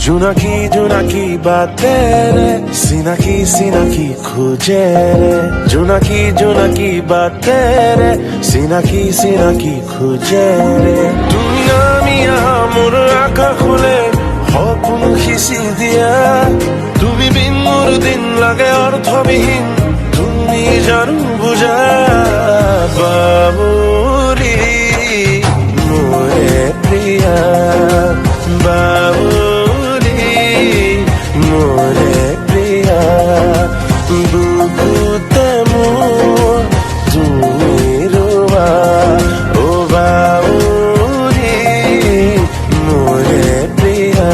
জোনাকি জোনাকি বাতে রে সিনাকি সিনাকি খুঁজে রে জোনাকি জোনাকি বাতে রে সিনাকি সিনাকি খুঁজে রে তুমি আমি মোৰ আকাশ খুলে সপোন সিঁচি দিয়া তুমি বিন মোৰ দিন লাগে অৰ্থবিহীন তুমি জানো বুজা বাবুৰি মোৰে প্ৰিয়া বাবুৰি মোৰে প্ৰিয়া বুকুতে মোৰ তুমি ৰোৱা অ বাবুৰি মোৰে প্ৰিয়া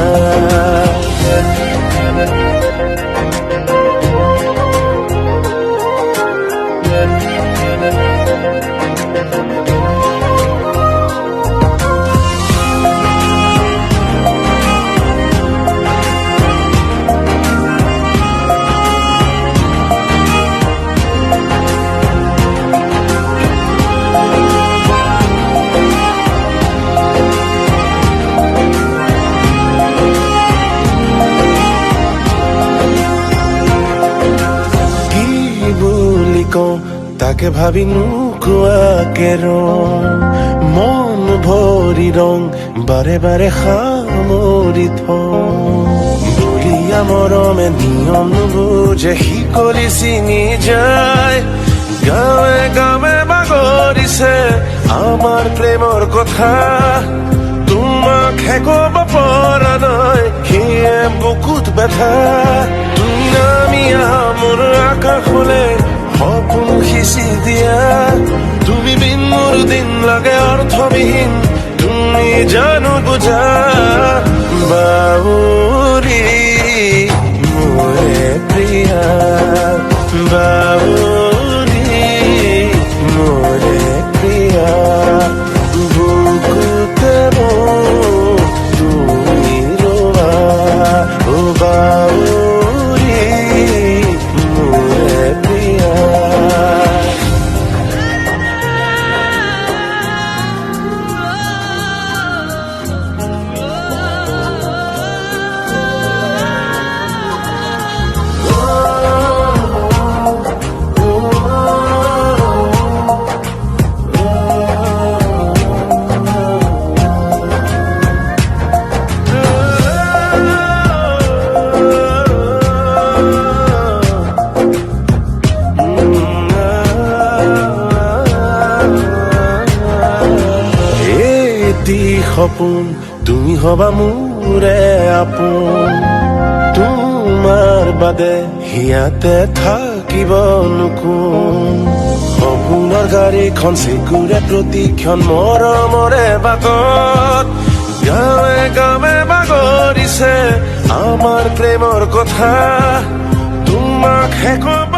তাকে ভাবি নোকোৱাকে মন ভৰি ৰং বাৰে বাৰে সামৰি বলিয়া মৰমে নিয়ম নুবুজে শিকলি ছিঙি যায় গাঁৱে গাঁৱে বাগৰিছে আমাৰ প্ৰেমৰ কথা তোমাক হে ক'ব পৰা নাই সিয়ে বুকুত ব্যথা তুমি নামি আহা মোৰ আকাশলে সপোন সিঁচি দিয়া তুমি বিন মোৰ দিন লাগে অৰ্থবিহীন তুমি জানো বুজা বাবুৰি মোৰে প্ৰিয়া বাবুৰি মোৰে প্ৰিয়া বুকুতে মোৰ তুমি ৰোৱা অ বাবুৰি মোৰে প্ৰিয়া সপোন তুমি হবা মোৰে আপোন তোমাৰ বাদে হিয়াতে থাকিব নোকোন সপোনৰ গাড়ীখন চিকুৰে প্ৰতিক্ষণ মৰমৰে বাটত গাঁৱে গাঁৱে বাগৰিছে আমাৰ প্ৰেমৰ কথা তোমাক হে ক'ব